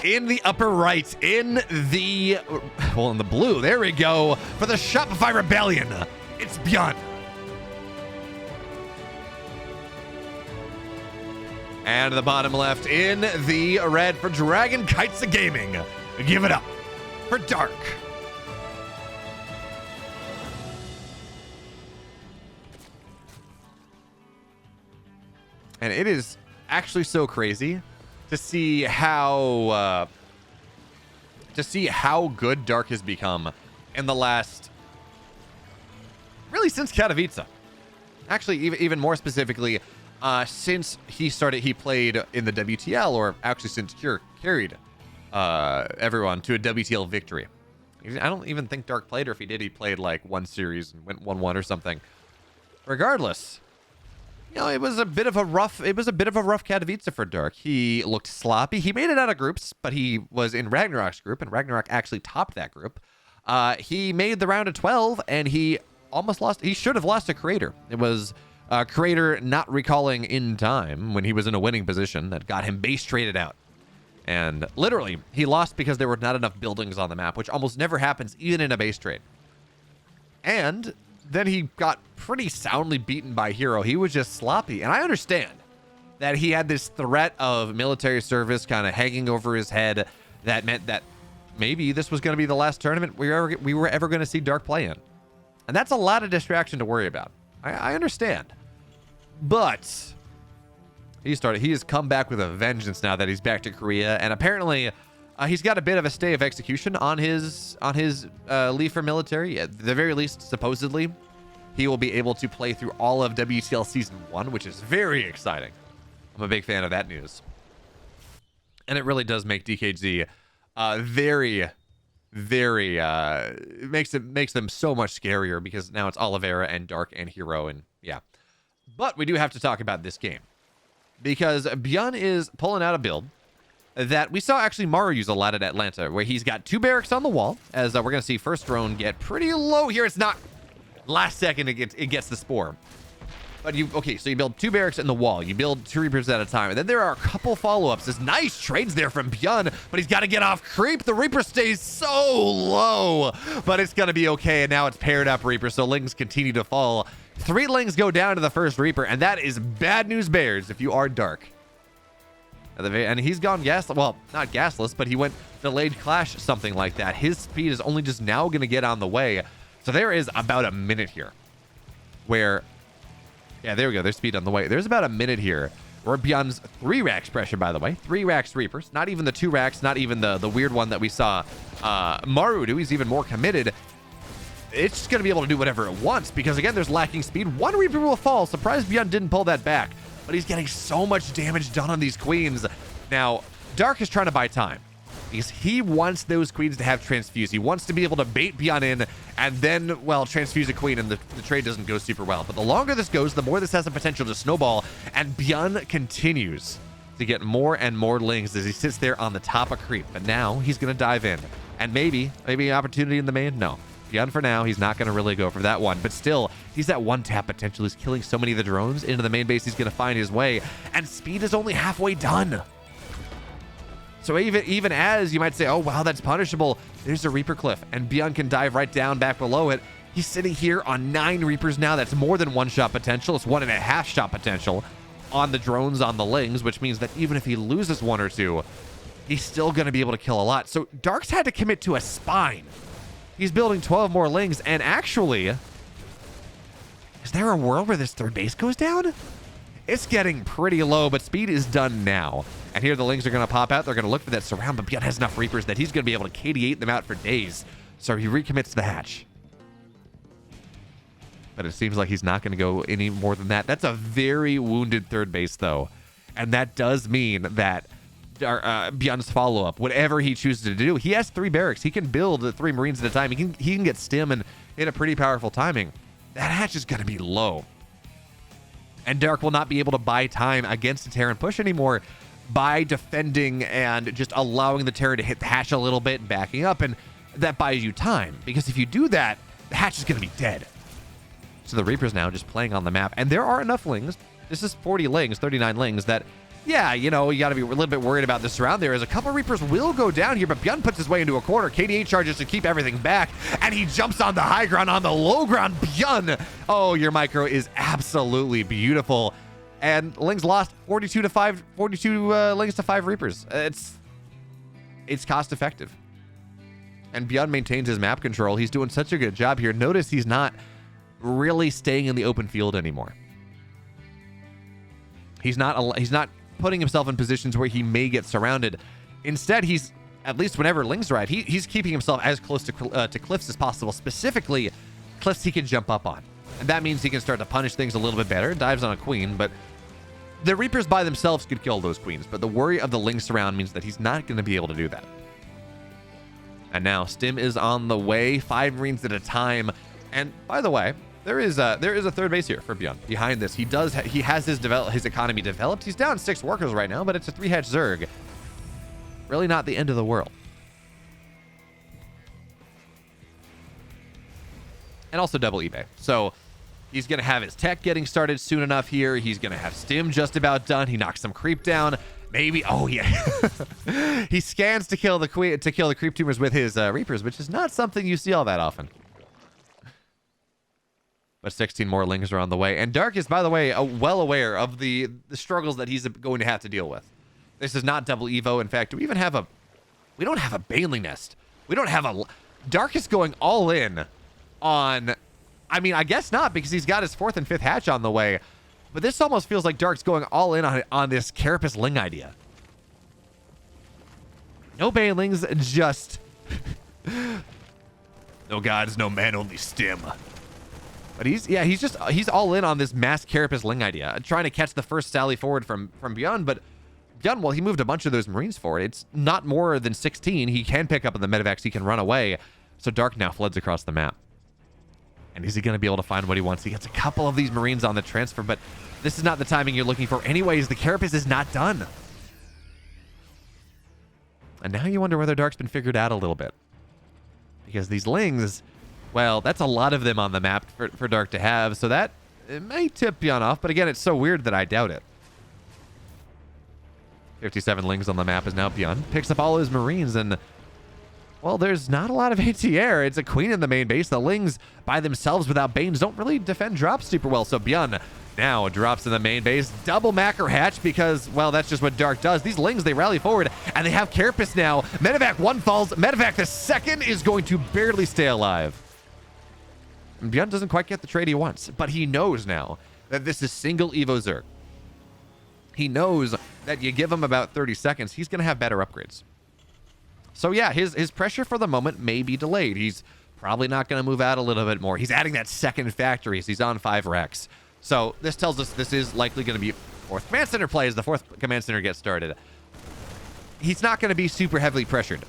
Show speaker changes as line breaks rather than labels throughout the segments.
in the upper right, in the blue. There we go. For the Shopify Rebellion, it's ByuN. And the bottom left in the red for Dragon Kites of Gaming. Give it up for Dark. And it is actually so crazy to see how good Dark has become in the last, really since Katowice. Actually, even more specifically, since he played in the WTL, or actually since Cure carried everyone to a WTL victory. I don't even think Dark played, or if he did, he played like one series and went 1-1 or something. Regardless, you know, it was a bit of a rough Katowice for Dark. He looked sloppy. He made it out of groups, but he was in Ragnarok's group, and Ragnarok actually topped that group. He made the round of 12, and he almost lost. He should have lost to Creator. It was Creator not recalling in time when he was in a winning position that got him base traded out. And literally, he lost because there were not enough buildings on the map, which almost never happens even in a base trade. And then he got pretty soundly beaten by Hero. He was just sloppy. And I understand that he had this threat of military service kind of hanging over his head that meant that maybe this was going to be the last tournament we were ever going to see Dark play in. And that's a lot of distraction to worry about. I understand. But he has come back with a vengeance now that he's back to Korea. And apparently he's got a bit of a stay of execution on his leave for military. At the very least, supposedly, he will be able to play through all of WTL Season 1, which is very exciting. I'm a big fan of that news. And it really does make DKZ very, it makes them so much scarier, because now it's Oliveira and Dark and Hero, and yeah. But we do have to talk about this game, because ByuN is pulling out a build that we saw actually Maru use a lot at Atlanta, where he's got 2 barracks on the wall, as we're going to see first drone get pretty low here. It's not last second, it gets the spore. But so you build 2 barracks in the wall. You build 2 Reapers at a time. And then there are a couple follow-ups. There's nice trades there from ByuN, but he's got to get off creep. The Reaper stays so low, but it's going to be okay. And now it's paired up Reaper, so Lings continue to fall. 3 Lings go down to the first Reaper, and that is bad news bears if you are Dark. And he's gone gasless. Well, not gasless, but he went delayed clash, something like that. His speed is only just now going to get on the way. So there is about a minute here where... Yeah, there we go. There's speed on the way. There's about a minute here where ByuN's 3 racks pressure, by the way. 3 racks Reapers. Not even the 2 racks. Not even the weird one that we saw Maru do. He's even more committed. It's just going to be able to do whatever it wants, because, again, there's lacking speed. 1 Reaper will fall. Surprised ByuN didn't pull that back. But he's getting so much damage done on these queens. Now, Dark is trying to buy time, because he wants those queens to have transfuse. He wants to be able to bait ByuN in and then, well, transfuse a queen, and the trade doesn't go super well. But the longer this goes, the more this has the potential to snowball, and ByuN continues to get more and more Lings as he sits there on the top of creep. But now he's going to dive in, and maybe an opportunity in the main. No, ByuN for now, he's not going to really go for that one. But still, he's at 1 tap potential. He's killing so many of the drones into the main base. He's going to find his way, and speed is only halfway done. So even as you might say, oh, wow, that's punishable, there's a Reaper cliff, and ByuN can dive right down back below it. He's sitting here on 9 Reapers now. That's more than 1 shot potential. It's 1.5 shot potential on the drones, on the Lings, which means that even if he loses 1 or 2, he's still going to be able to kill a lot. So Dark's had to commit to a spine. He's building 12 more Lings, and actually, is there a world where this 3rd base goes down? It's getting pretty low, but speed is done now. And here the Lings are going to pop out. They're going to look for that surround, but ByuN has enough Reapers that he's going to be able to KD8 them out for days. So he recommits the hatch. But it seems like he's not going to go any more than that. That's a very wounded 3rd base, though. And that does mean that ByuN's follow-up, whatever he chooses to do, he has 3 barracks. He can build 3 Marines at a time. He can get stim and in a pretty powerful timing. That hatch is going to be low. And Dark will not be able to buy time against the Terran push anymore by defending and just allowing the Terran to hit the hatch a little bit and backing up, and that buys you time, because if you do that, the hatch is going to be dead. So the Reaper's now just playing on the map, and there are enough Lings. This is 40 Lings, 39 Lings, that yeah, you know, you got to be a little bit worried about the surround there, as a couple Reapers will go down here, but ByuN puts his way into a corner. KDA charges to keep everything back, and he jumps on the high ground. On the low ground, ByuN. Oh, your micro is absolutely beautiful. And Lings lost 42 to 5, 42 Lings to 5 Reapers. It's cost effective. And ByuN maintains his map control. He's doing such a good job here. Notice he's not really staying in the open field anymore. He's not putting himself in positions where he may get surrounded. Instead, he's, at least whenever Lings ride, he's keeping himself as close to cliffs as possible, specifically cliffs he can jump up on. And that means he can start to punish things a little bit better. Dives on a queen, but the Reapers by themselves could kill those queens, but the worry of the Lings surround means that he's not going to be able to do that. And now Stim is on the way, 5 Marines at a time. And by the way, there is a third base here for ByuN. Behind this, he has his economy developed. He's down 6 workers right now, but it's a 3-hatch Zerg. Really not the end of the world. And also double eBay. So he's going to have his tech getting started soon enough here. He's going to have Stim just about done. He knocks some creep down. Maybe, oh yeah. He scans to kill the creep tumors with his Reapers, which is not something you see all that often. But 16 more Lings are on the way. And Dark is, by the way, well aware of the struggles that he's going to have to deal with. This is not double Evo. In fact, we don't have a Baneling Nest. We don't have a... Dark is going all in on... I mean, I guess not, because he's got his 4th and 5th hatch on the way. But this almost feels like Dark's going all in on this Carapace Ling idea. No Banelings, just... no gods, no man, only Stim. But he's all in on this mass Carapace Ling idea, trying to catch the first sally forward from ByuN. But ByuN, well, he moved a bunch of those Marines forward. It's not more than 16. He can pick up in the medevacs. He can run away. So Dark now floods across the map. And is he going to be able to find what he wants? He gets a couple of these Marines on the transfer, but this is not the timing you're looking for. Anyways, the Carapace is not done. And now you wonder whether Dark's been figured out a little bit. Because these Lings... well, that's a lot of them on the map for Dark to have, so that it may tip ByuN off, but again, it's so weird that I doubt it. 57 Lings on the map is now ByuN. Picks up all his Marines, and, well, there's not a lot of ATR. It's a queen in the main base. The Lings, by themselves without Banes, don't really defend drops super well, so ByuN now drops in the main base. Double Macker hatch because, well, that's just what Dark does. These Lings, they rally forward, and they have Carapace now. Medevac 1 falls. Medevac the 2nd is going to barely stay alive. And ByuN doesn't quite get the trade he wants, but he knows now that this is single Evo Zerg. He knows that you give him about 30 seconds, he's going to have better upgrades. So yeah, his pressure for the moment may be delayed. He's probably not going to move out a little bit more. He's adding that 2nd factory, so he's on 5 racks. So this tells us this is likely going to be 4th command center play as the 4th command center gets started. He's not going to be super heavily pressured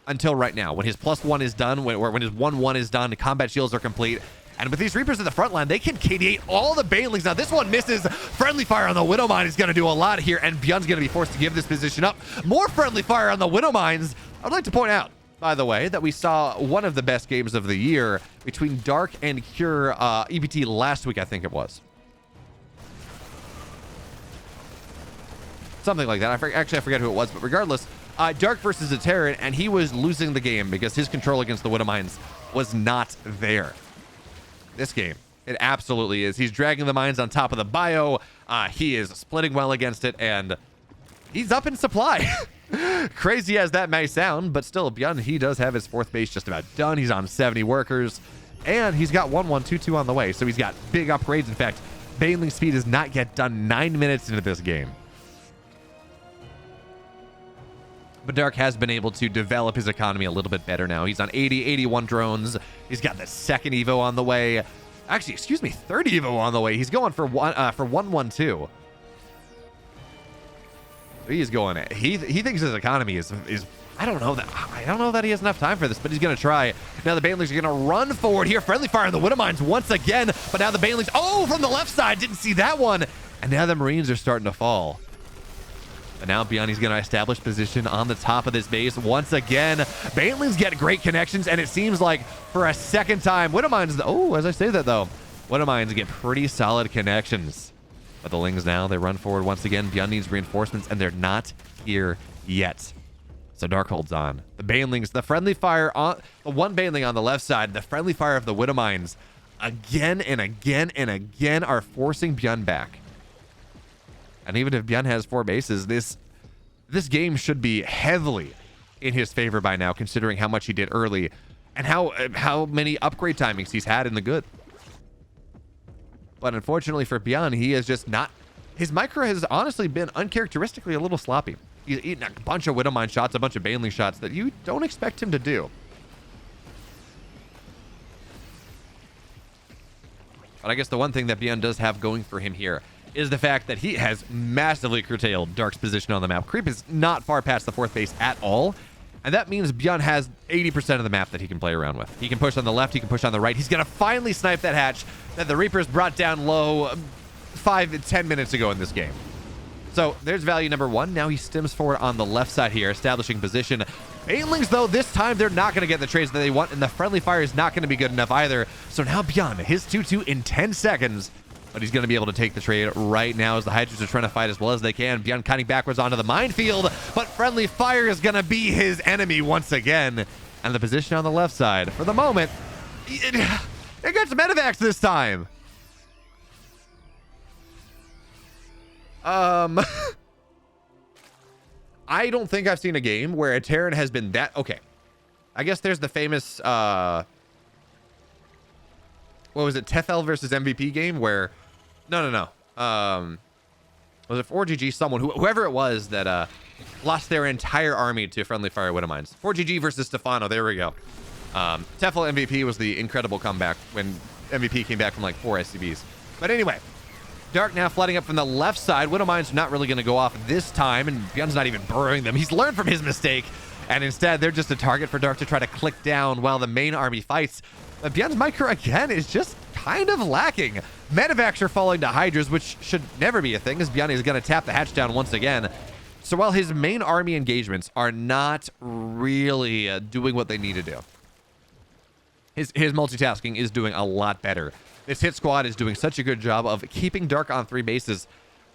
until right now, when his +1 is done, when his 1-1 is done, the combat shields are complete. And with these Reapers at the front line, they can KD8 all the Banelings. Now, this one misses. Friendly fire on the Widowmine is going to do a lot here, and ByuN's going to be forced to give this position up. More friendly fire on the Widowmines. I'd like to point out, by the way, that we saw one of the best games of the year between Dark and Cure EBT last week, I think it was. Something like that. I forget who it was, but regardless, Dark versus a Terran, and he was losing the game because his control against the Widowmines was not there. This game, it absolutely is. He's dragging the mines on top of the bio. He is splitting well against it, and he's up in supply. Crazy as that may sound, but still, ByuN, he does have his 4th base just about done. He's on 70 workers, and he's got 1-1-2-2 on the way, so he's got big upgrades. In fact, Baneling speed is not yet done 9 minutes into this game. But Dark has been able to develop his economy a little bit better now. He's on 80, 81 drones. He's got the 2nd Evo on the way. Actually, excuse me, 3rd Evo on the way. He's going for 1-1-2. He's going. He thinks his economy is. I don't know that he has enough time for this, but he's going to try. Now the Banelings are going to run forward here. Friendly fire on the Widowmines once again, but now the Banelings. Oh, from the left side, didn't see that one. And now the Marines are starting to fall. But now ByuN, he's going to establish position on the top of this base once again. Banelings get great connections, and it seems like for a 2nd time, Widowmines, oh, as I say that though, Widowmines get pretty solid connections. But the Lings now, they run forward once again. ByuN needs reinforcements, and they're not here yet. So Dark holds on. The Banelings, the friendly fire on the one Baneling on the left side, the friendly fire of the Widowmines again and again and again are forcing ByuN back. And even if ByuN has 4 bases, this game should be heavily in his favor by now, considering how much he did early and how many upgrade timings he's had in the good. But unfortunately for ByuN, he is just not... His micro has honestly been uncharacteristically a little sloppy. He's eaten a bunch of Widowmine shots, a bunch of Baneling shots that you don't expect him to do. But I guess the one thing that ByuN does have going for him here is the fact that he has massively curtailed Dark's position on the map. Creep is not far past the 4th base at all. And that means ByuN has 80% of the map that he can play around with. He can push on the left, he can push on the right. He's going to finally snipe that hatch that the Reapers brought down low 5 to 10 minutes ago in this game. So there's value number 1. Now he stems forward on the left side here, establishing position. Banelings, though, this time they're not going to get the trades that they want, and the friendly fire is not going to be good enough either. So now ByuN, his 2-2 in 10 seconds. But he's going to be able to take the trade right now as the Hydras are trying to fight as well as they can. ByuN cutting backwards onto the minefield, but friendly fire is going to be his enemy once again. And the position on the left side, for the moment, it gets medevacs this time. I don't think I've seen a game where a Terran has been that... Okay. I guess there's the famous... what was it? Tethel versus MVP game where... No. Was it 4GG? Someone, whoever it was that lost their entire army to friendly fire Widowmines. 4GG versus Stefano. There we go. Tefl MVP was the incredible comeback when MVP came back from like 4 SCBs. But anyway, Dark now flooding up from the left side. Widowmines are not really going to go off this time, and ByuN's not even burrowing them. He's learned from his mistake, and instead they're just a target for Dark to try to click down while the main army fights. But ByuN's micro again is just kind of lacking. Medevacs are falling to Hydras, which should never be a thing, as ByuN is going to tap the hatch down once again. So while his main army engagements are not really doing what they need to do, his multitasking is doing a lot better. This hit squad is doing such a good job of keeping Dark on 3 bases.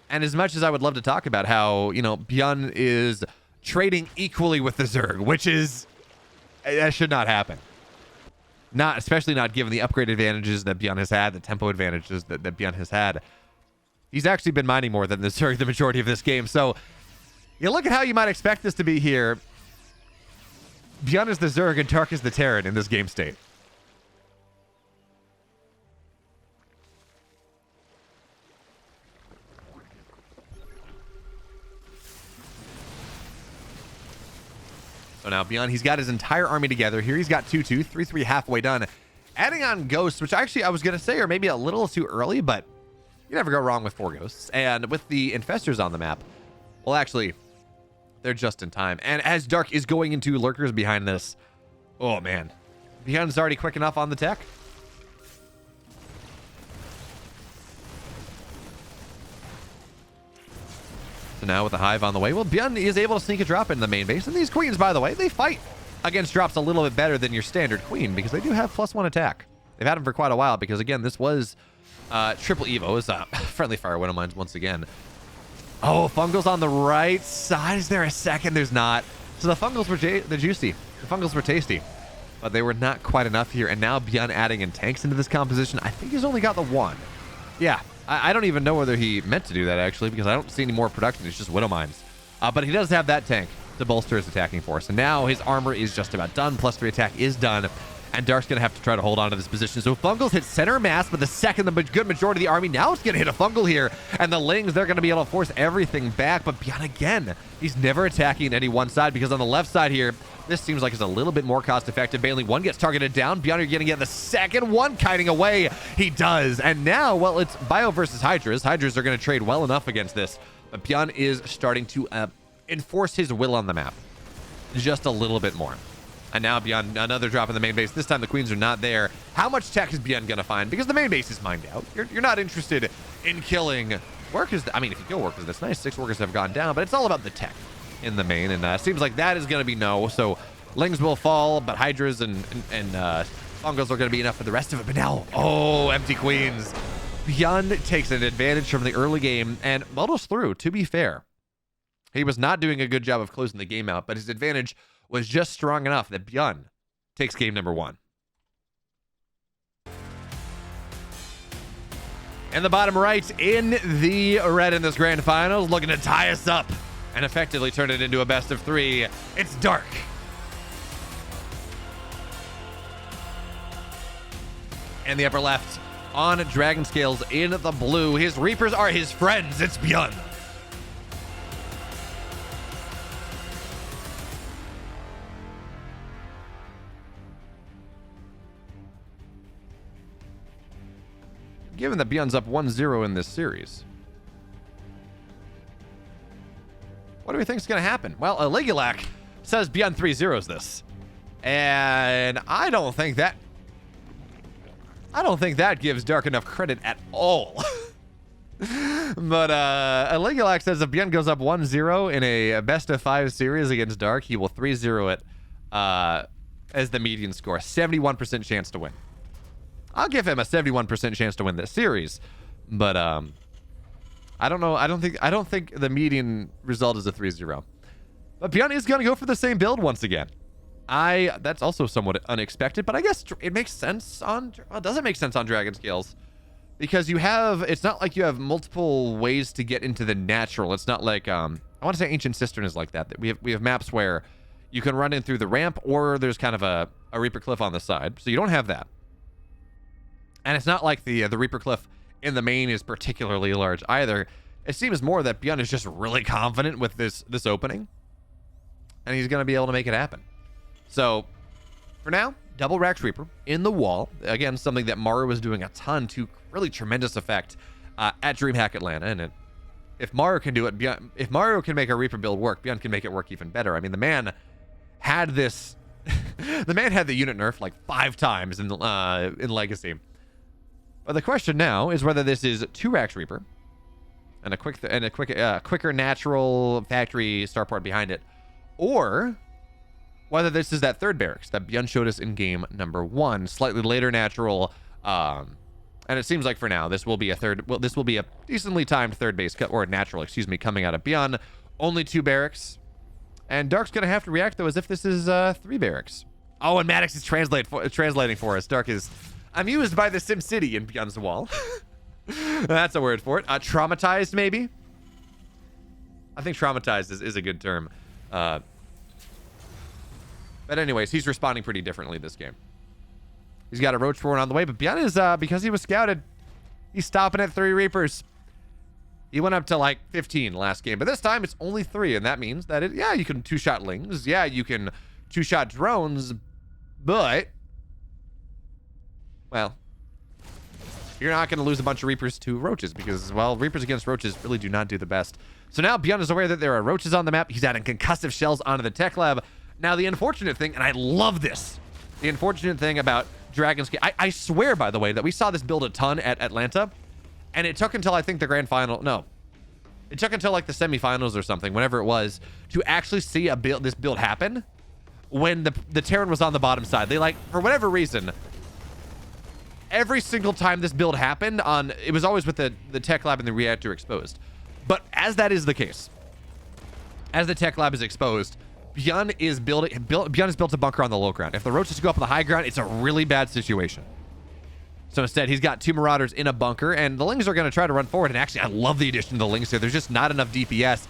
And as much as I would love to talk about how, you know, ByuN is trading equally with the Zerg, which is... that should not happen. Especially not given the upgrade advantages that ByuN has had, the tempo advantages that ByuN has had. He's actually been mining more than the Zerg the majority of this game. So you look at how you might expect this to be here. ByuN is the Zerg and Dark is the Terran in this game state. So now ByuN, he's got his entire army together. Here he's got 2-2, 3-3 halfway done. Adding on Ghosts, which actually I was going to say are maybe a little too early, but you never go wrong with 4 Ghosts. And with the Infestors on the map, well, actually, they're just in time. And as Dark is going into Lurkers behind this, oh man, ByuN's already quick enough on the tech. So now with the Hive on the way, well, ByuN is able to sneak a drop in the main base. And these Queens, by the way, they fight against drops a little bit better than your standard Queen because they do have +1 attack. They've had them for quite a while because, again, this was triple Evo. It's friendly fire Widowmines once again. Oh, Fungals on the right side. Is there a second? There's not. So the Fungals were juicy. The Fungals were tasty. But they were not quite enough here. And now ByuN adding in tanks into this composition. I think he's only got the 1. Yeah. I don't even know whether he meant to do that, actually, because I don't see any more production. It's just Widowmines. But he does have that tank to bolster his attacking force. And now his armor is just about done. +3 attack is done. And Dark's going to have to try to hold on to this position. So Fungals hit center mass, but the second the good majority of the army now is going to hit a Fungal here. And the Lings, they're going to be able to force everything back. But ByuN, again, he's never attacking any one side because on the left side here, this seems like it's a little bit more cost-effective. Baneling 1 gets targeted down. ByuN, you're going to get the second one kiting away. He does. And now, well, it's Bio versus Hydras. Hydras are going to trade well enough against this. But ByuN is starting to enforce his will on the map just a little bit more. And now ByuN, another drop in the main base. This time the Queens are not there. How much tech is ByuN going to find? Because the main base is mined out. You're not interested in killing workers. I mean, if you kill workers, that's nice. 6 workers have gone down, but it's all about the tech in the main. And it seems like that is going to be no. So Lings will fall, but Hydras and Fungals are going to be enough for the rest of it. But now, oh, empty Queens. ByuN takes an advantage from the early game and muddles through, to be fair. He was not doing a good job of closing the game out, but his advantage was just strong enough that ByuN takes game number 1. In the bottom right, in the red in this grand finals, looking to tie us up and effectively turn it into a best of 3. It's Dark. In the upper left, on Dragon Scales in the blue, his Reapers are his friends. It's ByuN. Given that ByuN's up 1-0 in this series, what do we think is going to happen? Well, Aligulac says ByuN 3-0s this, and I don't think that gives Dark enough credit at all. But Aligulac says if ByuN goes up 1-0 in a best of 5 series against Dark, he will 3-0 it as the median score. 71% chance to win. I'll give him a 71% chance to win this series, but I don't know. I don't think the median result is a 3-0. But ByuN is going to go for the same build once again. That's also somewhat unexpected, but I guess it makes sense on. Well, it doesn't make sense on Dragon Scales because it's not like you have multiple ways to get into the natural. It's not like I want to say Ancient Cistern is like that. We have maps where you can run in through the ramp, or there's kind of a Reaper Cliff on the side, so you don't have that. And it's not like the Reaper Cliff in the main is particularly large either. It seems more that ByuN is just really confident with this opening, and he's going to be able to make it happen. So, for now, double Rax Reaper in the wall. Again, something that Mario was doing a ton to really tremendous effect at DreamHack Atlanta. And if Mario can do it, if Mario can make a Reaper build work, ByuN can make it work even better. I mean, the man had this... the man had the unit nerf like 5 times in Legacy. But the question now is whether this is 2 Rax Reaper and a quicker natural factory starport behind it, or whether this is that 3rd barracks that ByuN showed us in game number 1, slightly later natural, and it seems like for now this will be a decently timed 3rd base or natural, excuse me, coming out of ByuN. Only 2 barracks, and Dark's gonna have to react though as if this is 3 barracks. Oh, and Maddox is translating for us. Dark is amused by the Sim City in ByuN's wall. That's a word for it. Traumatized, maybe? I think traumatized is a good term. But anyways, he's responding pretty differently this game. He's got a Roach Forward on the way, but ByuN is, because he was scouted, he's stopping at 3 Reapers. He went up to like 15 last game, but this time it's only 3, and that means that, you can 2-shot Lings. Yeah, you can 2-shot drones, but... well, you're not going to lose a bunch of Reapers to Roaches because, well, Reapers against Roaches really do not do the best. So now ByuN is aware that there are Roaches on the map. He's adding concussive shells onto the tech lab. Now, the unfortunate thing, and I love this, the unfortunate thing about Dragon Scale, I swear, by the way, that we saw this build a ton at Atlanta, and it took until, I think, the grand final, no, it took until, like, the semifinals or something, whenever it was, to actually see this build happen when the Terran was on the bottom side. They, like, for whatever reason... every single time this build happened it was always with the tech lab and the reactor exposed. But as that is the case, as the tech lab is exposed, ByuN is built a bunker on the low ground. If the Roaches go up on the high ground, it's a really bad situation. So instead, he's got 2 Marauders in a bunker, and the Lings are going to try to run forward. And actually, I love the addition of the Lings here. There's just not enough DPS.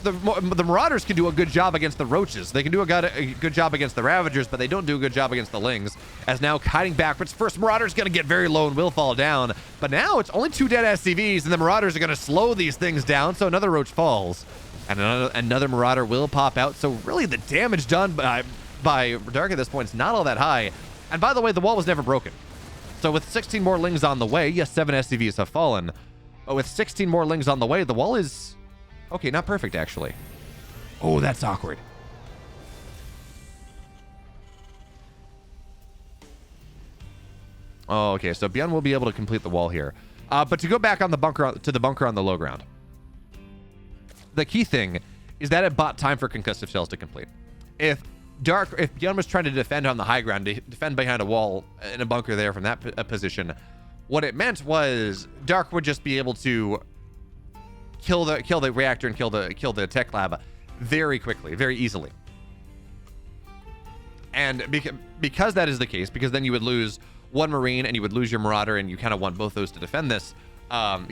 The Marauders can do a good job against the Roaches. They can do a good job against the Ravagers, but they don't do a good job against the Lings. As now kiting backwards, first Marauder's going to get very low and will fall down. But now it's only 2 dead SCVs, and the Marauders are going to slow these things down, so another Roach falls. And another Marauder will pop out. So really the damage done by Dark at this point is not all that high. And by the way, the wall was never broken. So with 16 more Lings on the way, yes, 7 SCVs have fallen. But with 16 more Lings on the way, the wall is... okay, not perfect, actually. Oh, that's awkward. Oh, okay, so ByuN will be able to complete the wall here. But to go back on the bunker on the low ground, the key thing is that it bought time for concussive shells to complete. If ByuN was trying to defend on the high ground, to defend behind a wall in a bunker there from that position, What it meant was Dark would just be able to kill the reactor and kill the tech lab very quickly, very easily. And because that is the case, because then you would lose one Marine and you would lose your Marauder, and you kind of want both those to defend this,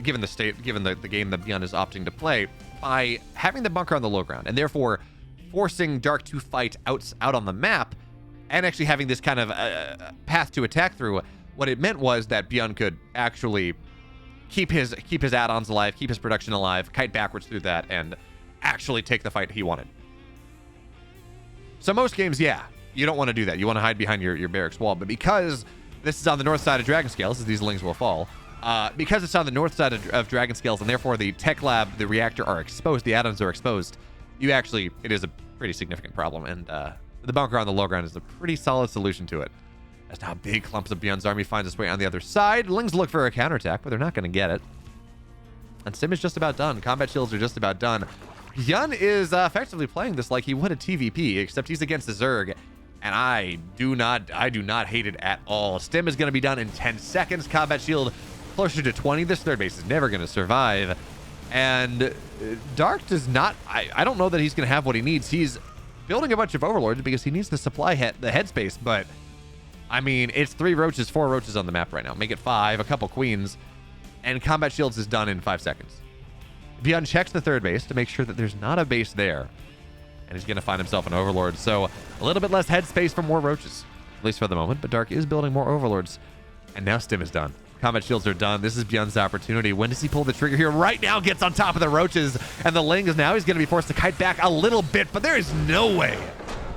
given the game that ByuN is opting to play, by having the bunker on the low ground, and therefore forcing Dark to fight out on the map, and actually having this kind of path to attack through, what it meant was that ByuN could actually keep his add-ons alive, keep his production alive, kite backwards through that, and actually take the fight he wanted. So most games, yeah, you don't want to do that. You want to hide behind your barracks wall. But because this is on the north side of Dragon Scales, as these lings will fall, because it's on the north side of Dragon Scales, and therefore the tech lab, the reactor are exposed, the add-ons are exposed, it is a pretty significant problem. And the bunker on the low ground is a pretty solid solution to it. As now big clumps of ByuN's army finds its way on the other side. Lings look for a counterattack, but they're not going to get it. And Sim is just about done. Combat shields are just about done. ByuN is effectively playing this like he would a TVP, except he's against the Zerg. And I do not hate it at all. Stim is going to be done in 10 seconds. Combat shield closer to 20. This third base is never going to survive. And Dark does not... I don't know that he's going to have what he needs. He's building a bunch of Overlords because he needs to supply the headspace, but... I mean, it's 4 roaches on the map right now. Make it 5, a couple queens, and combat shields is done in 5 seconds. ByuN checks the third base to make sure that there's not a base there, and he's going to find himself an Overlord. So a little bit less headspace for more roaches, at least for the moment, but Dark is building more Overlords, and now Stim is done. Combat shields are done. This is ByuN's opportunity. When does he pull the trigger here? Right now, gets on top of the roaches, and the Ling is now, he's going to be forced to kite back a little bit, but there is no way,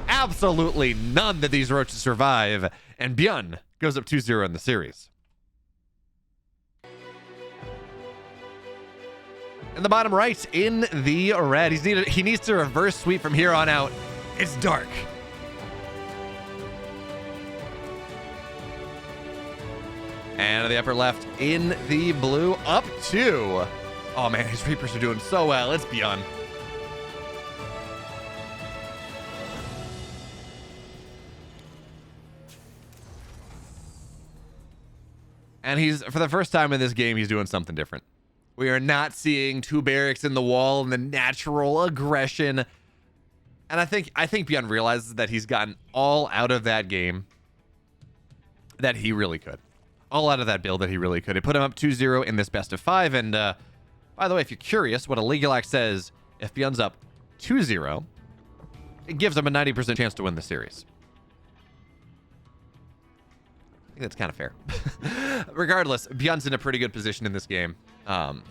absolutely none, that these roaches survive. And ByuN goes up 2-0 in the series. In the bottom right, in the red, he needs to reverse sweep from here on out. It's Dark. And in the upper left, in the blue, up 2. Oh man, his Reapers are doing so well. It's ByuN. And he's, for the first time in this game, he's doing something different. We are not seeing 2 barracks in the wall and the natural aggression. And I think ByuN realizes that he's gotten all out of that game that he really could. All out of that build that he really could. It put him up 2-0 in this best of 5. And by the way, if you're curious what a Legal Act says, if ByuN's up 2-0, it gives him a 90% chance to win the series. That's kind of fair. Regardless, ByuN's in a pretty good position in this game.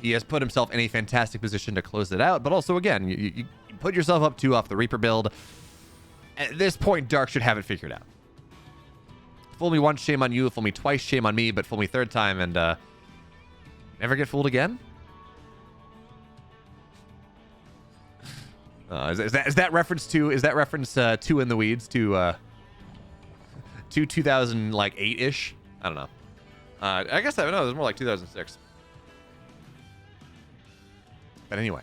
He has put himself in a fantastic position to close it out, but also, again, you put yourself up 2 off the Reaper build. At this point, Dark should have it figured out. Fool me once, shame on you. Fool me twice, shame on me, but fool me third time, and never get fooled again? Is that reference to Two in the Weeds to 2008-ish? I don't know. I guess it was more like 2006. But anyway.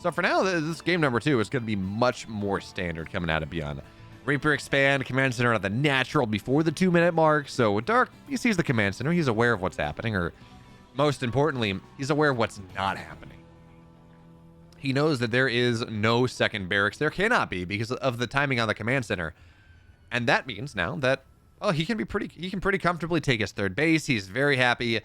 So for now, this game number 2 is going to be much more standard coming out of ByuN. Reaper expand, command center at the natural before the 2-minute mark. So with Dark, he sees the command center. He's aware of what's happening, or most importantly, he's aware of what's not happening. He knows that there is no second barracks. There cannot be because of the timing on the command center. And that means now that, well, he can pretty comfortably take his third base. He's very happy.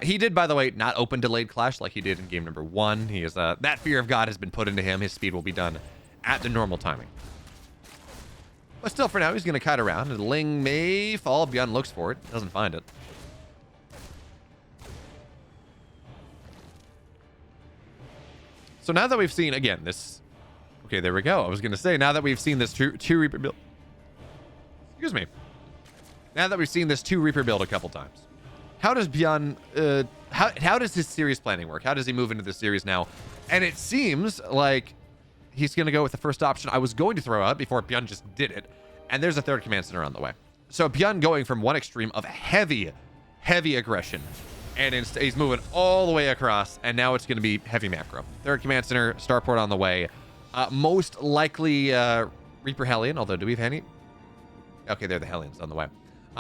He did, by the way, not open delayed clash like he did in game number 1. He is that fear of God has been put into him. His speed will be done at the normal timing. But still, for now, he's going to kite around. And Ling may fall. ByuN looks for it. Doesn't find it. So now that we've seen, again, this... Okay, there we go. I was going to say, now that we've seen this 2 Reaper build... Excuse me. Now that we've seen this 2 Reaper build a couple times, how does ByuN... how does his series planning work? How does he move into this series now? And it seems like he's going to go with the first option I was going to throw out before ByuN just did it. And there's a third command center on the way. So ByuN going from one extreme of heavy aggression, and he's moving all the way across, and now it's going to be heavy macro. Third command center, starport on the way. Most likely Reaper Hellion, although do we have any? Okay, they're the Hellions on the way.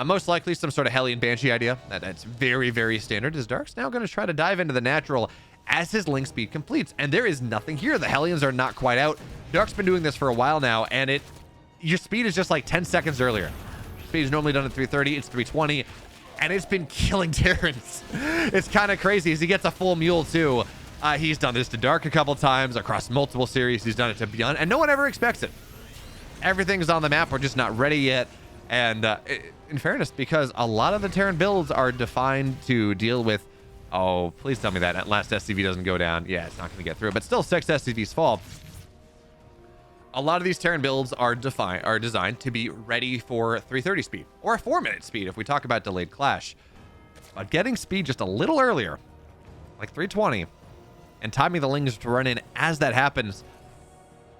Most likely some sort of Hellion Banshee idea. That's very, very standard. Is Dark's now going to try to dive into the natural as his link speed completes. And there is nothing here. The Hellions are not quite out. Dark's been doing this for a while now, and your speed is just like 10 seconds earlier. Speed is normally done at 330. It's 320. And it's been killing Terrans. It's kind of crazy as he gets a full mule too. He's done this to Dark a couple times across multiple series. He's done it to ByuN, and no one ever expects it. Everything's on the map. We're just not ready yet. And in fairness, because a lot of the Terran builds are defined to deal with, oh, please tell me that last SCV doesn't go down. Yeah, it's not going to get through, but still 6 SCVs fall. A lot of these Terran builds are designed to be ready for 330 speed or a 4-minute speed if we talk about delayed clash. But getting speed just a little earlier, like 320, and timing the lings to run in as that happens,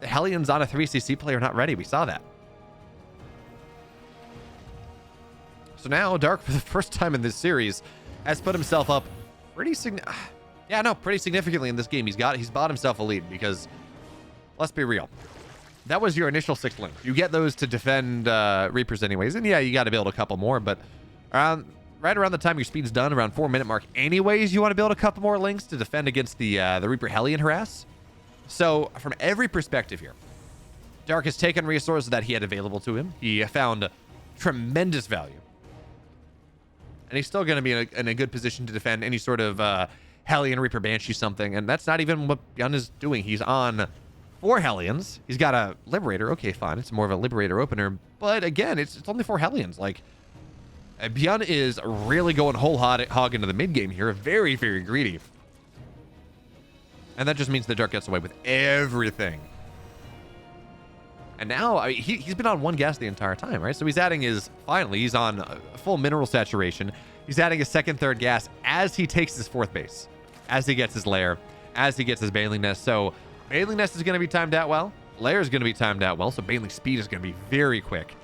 the Hellions on a 3cc play are not ready. We saw that. So now Dark, for the first time in this series, has put himself up pretty significantly in this game. He's bought himself a lead because, let's be real, that was your initial 6 links. You get those to defend Reapers anyways, and yeah, you got to build a couple more, but right around the time your speed's done, around 4-minute mark anyways, you want to build a couple more links to defend against the Reaper Hellion harass. So from every perspective here, Dark has taken resources that he had available to him. He found tremendous value. And he's still going to be in a good position to defend any sort of Hellion, Reaper, Banshee, something. And that's not even what ByuN is doing. He's on 4 Hellions. He's got a Liberator. Okay, fine. It's more of a Liberator opener. But again, it's only 4 Hellions. Like, ByuN is really going whole hog into the mid game here. Very, very greedy. And that just means the Dark gets away with everything. And now, I mean, he's been on 1 gas the entire time, right? So he's adding he's on full mineral saturation. He's adding his 2nd, 3rd gas as he takes his 4th base, as he gets his lair, as he gets his Baneling Nest. So Baneling Nest is going to be timed out well. Lair is going to be timed out well. So Baneling speed is going to be very quick.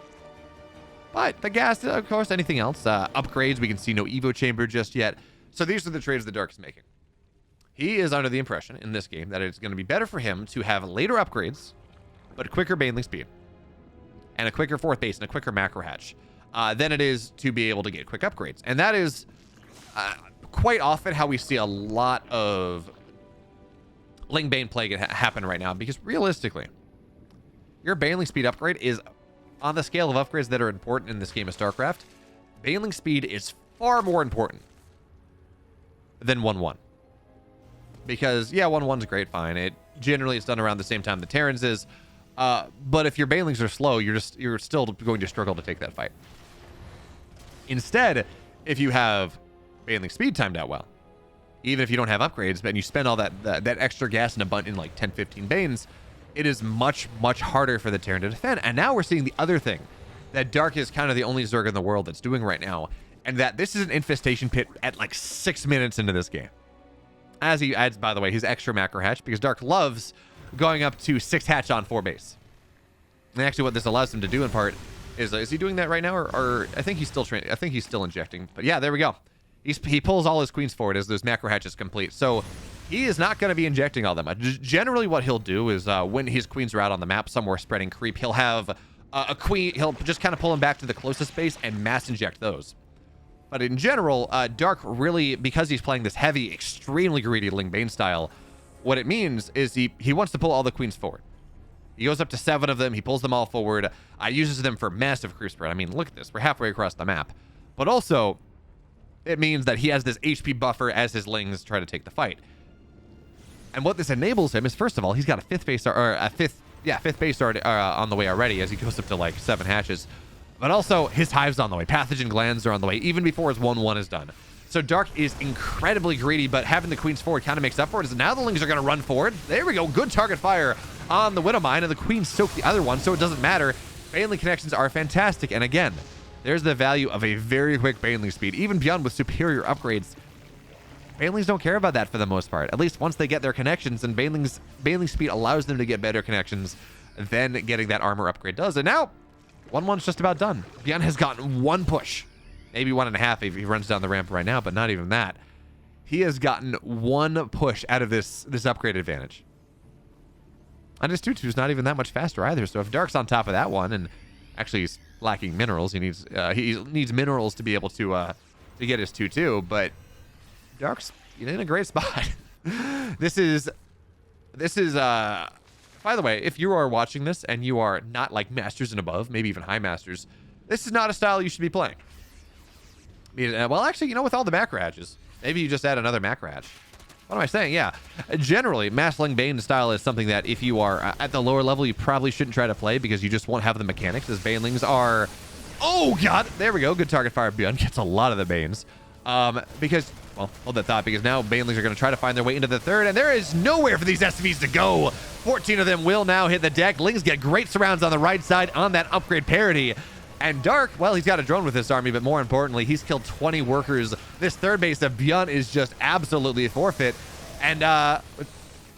But the gas, of course, anything else, upgrades, we can see no Evo chamber just yet. So these are the trades the Dark is making. He is under the impression in this game that it's going to be better for him to have later upgrades, but quicker Baneling speed, and a quicker 4th base, and a quicker macro hatch, than it is to be able to get quick upgrades. And that is quite often how we see a lot of Ling Bane play happen right now, because realistically, your Baneling speed upgrade is on the scale of upgrades that are important in this game of Starcraft. Baneling speed is far more important than 1-1. Because, yeah, 1-1's great, fine. Generally it's done around the same time the Terrans is. But if your Banelings are slow, you're still going to struggle to take that fight. Instead, if you have Baneling speed timed out well, even if you don't have upgrades, and you spend all that extra gas in like 10, 15 Banes, it is much, much harder for the Terran to defend. And now we're seeing the other thing that Dark is kind of the only Zerg in the world that's doing right now, and that this is an infestation pit at like 6 minutes into this game. As he adds, by the way, his extra macro hatch, because Dark loves going up to 6 hatch on 4 base. And actually what this allows him to do in part is he doing that right now, or I think he's still training. I think he's still injecting. But yeah, there we go. He pulls all his queens forward as those macro hatches complete. So he is not going to be injecting all that much. Generally what he'll do is when his queens are out on the map somewhere spreading creep, he'll have a queen, he'll just kind of pull them back to the closest base and mass inject those. But in general, Dark really, because he's playing this heavy, extremely greedy Ling Bane style, what it means is he wants to pull all the queens forward. He goes up to 7 of them. He pulls them all forward. Uses them for massive creep spread. I mean, look at this. We're halfway across the map. But also, it means that he has this HP buffer as his Lings try to take the fight. And what this enables him is, first of all, he's got a 5th base, or a 5th base on the way already as he goes up to like 7 hatches. But also, his hive's on the way. Pathogen glands are on the way, even before his 1-1 is done. So Dark is incredibly greedy, but having the queens forward kind of makes up for it. As now the Lings are going to run forward. There we go. Good target fire on the Widowmine, and the queens soak the other one, so it doesn't matter. Baneling connections are fantastic. And again, there's the value of a very quick Baneling speed. Even ByuN with superior upgrades, Banelings don't care about that for the most part. At least once they get their connections, and Baneling speed allows them to get better connections than getting that armor upgrade does. And now, 1-1's just about done. ByuN has gotten 1 push. Maybe 1.5 if he runs down the ramp right now, but not even that. He has gotten 1 push out of this upgrade advantage. And his 2-2 is not even that much faster either. So if Dark's on top of that one, and actually he's lacking minerals. He needs minerals to be able to get his 2-2. But Dark's in a great spot. This is by the way, if you are watching this and you are not like masters and above, maybe even high masters, this is not a style you should be playing. Well, actually, with all the macro hatches, maybe you just add another macro hatch. What am I saying? Yeah. Generally, Massling Bane style is something that if you are at the lower level, you probably shouldn't try to play because you just won't have the mechanics, as Banelings are... Oh, God! There we go. Good target fire. ByuN gets a lot of the Banes. Because... Well, hold that thought, because now Banelings are going to try to find their way into the third, and there is nowhere for these SCVs to go. 14 of them will now hit the deck. Lings get great surrounds on the right side on that upgrade parity. And Dark, well, he's got a drone with this army, but more importantly, he's killed 20 workers. This third base of ByuN is just absolutely a forfeit. And,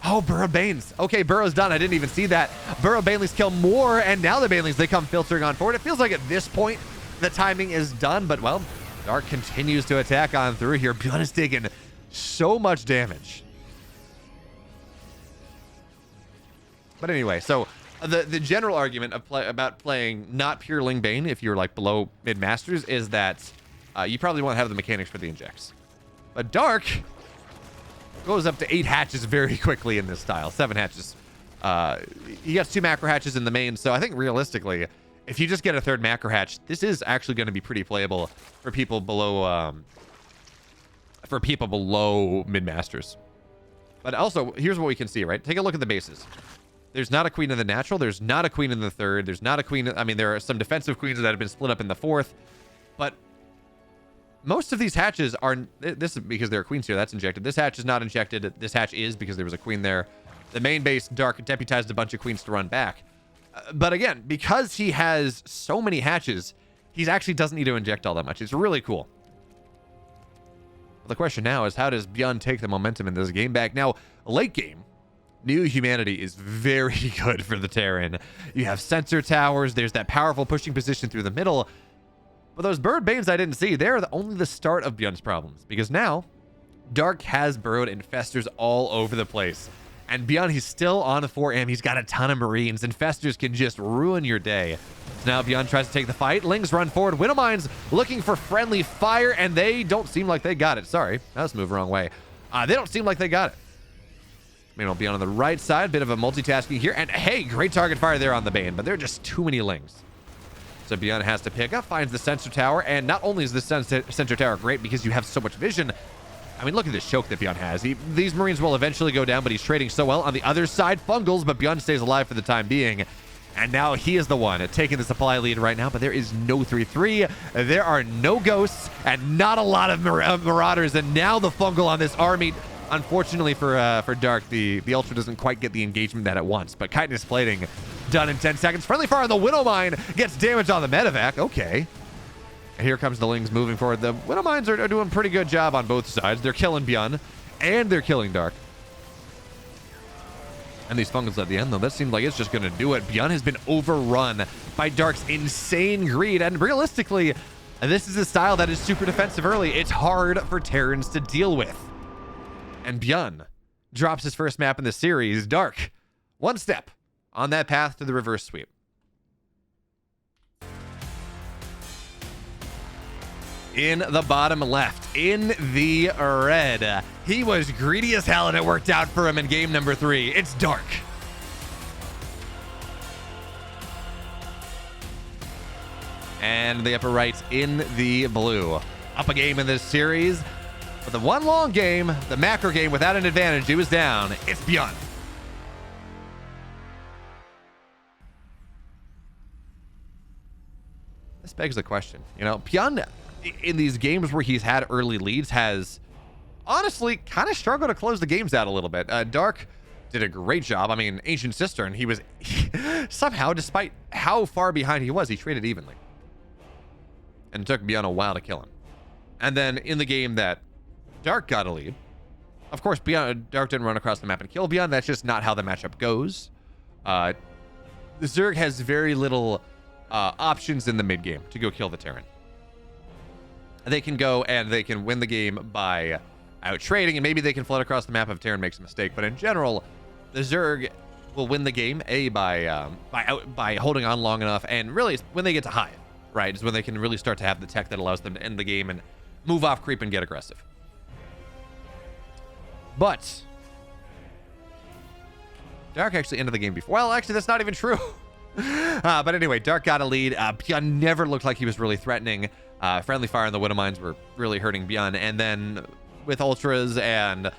oh, Burrow Banes. Okay, Burrow's done. I didn't even see that. Burrow Banelings kill more, and now the Banelings, they come filtering on forward. It feels like at this point, the timing is done, but, well, Dark continues to attack on through here. ByuN is taking so much damage. But anyway, so the general argument of about playing not pure Ling Bane if you're like below mid masters is that you probably won't have the mechanics for the injects. But Dark goes up to 8 hatches very quickly in this style. 7 hatches. He gets 2 macro hatches in the main, so I think realistically, if you just get a 3rd macro hatch, this is actually going to be pretty playable for people below mid masters. But also, here's what we can see, right? Take a look at the bases. There's not a queen in the natural. There's not a queen in the 3rd. There's not a queen. I mean, there are some defensive queens that have been split up in the 4th. But most of these hatches are... This is because there are queens here. That's injected. This hatch is not injected. This hatch is because there was a queen there. The main base, Dark, deputized a bunch of queens to run back. But again, because he has so many hatches, he actually doesn't need to inject all that much. It's really cool. The question now is, how does ByuN take the momentum in this game back? Now, late game, New Humanity is very good for the Terran. You have sensor towers. There's that powerful pushing position through the middle. But those bird banes I didn't see, they're only the start of ByuN's problems. Because now, Dark has burrowed infestors all over the place. And ByuN, he's still on 4M. He's got a ton of Marines. Infestors can just ruin your day. So now ByuN tries to take the fight. Lings run forward. Widowmines looking for friendly fire, and they don't seem like they got it. Sorry, that was moved the wrong way. They don't seem like they got it. Meanwhile, ByuN on the right side, bit of a multitasking here. And hey, great target fire there on the Bane, but there are just too many Lings. So ByuN has to pick up, finds the sensor tower, and not only is the sensor tower great because you have so much vision. I mean, look at this choke that ByuN has. These Marines will eventually go down, but he's trading so well. On the other side, Fungals, but ByuN stays alive for the time being. And now he is the one taking the supply lead right now, but there is no 3-3. There are no ghosts and not a lot of marauders. And now the Fungal on this army. Unfortunately for Dark, the Ultra doesn't quite get the engagement that it wants. But chitinous plating done in 10 seconds. Friendly fire on the Widowmine gets damage on the medevac. Okay. And here comes the Lings moving forward. The Widowmines are doing a pretty good job on both sides. They're killing ByuN and they're killing Dark. And these Fungals at the end, though, that seems like it's just going to do it. ByuN has been overrun by Dark's insane greed. And realistically, this is a style that is super defensive early. It's hard for Terrans to deal with. And ByuN drops his first map in the series. Dark, one step on that path to the reverse sweep. In the bottom left, in the red, he was greedy as hell and it worked out for him in game number 3. It's Dark. And the upper right in the blue. Up a game in this series. But the one long game, the macro game without an advantage, he was down. It's ByuN. This begs the question. ByuN in these games where he's had early leads has honestly kind of struggled to close the games out a little bit. Dark did a great job. I mean, Ancient Cistern, he was somehow, despite how far behind he was, he traded evenly. And it took ByuN a while to kill him. And then in the game that Dark got a lead. Of course, Dark didn't run across the map and kill ByuN. That's just not how the matchup goes. The Zerg has very little options in the mid game to go kill the Terran. They can go and they can win the game by out trading, and maybe they can flood across the map if Terran makes a mistake. But in general, the Zerg will win the game by holding on long enough, and really when they get to Hive. right, is when they can really start to have the tech that allows them to end the game and move off creep and get aggressive. But Dark actually ended the game before. Well, actually, that's not even true. But anyway, Dark got a lead. ByuN never looked like he was really threatening. Friendly fire on the Widow Mines were really hurting ByuN. And then with Ultras and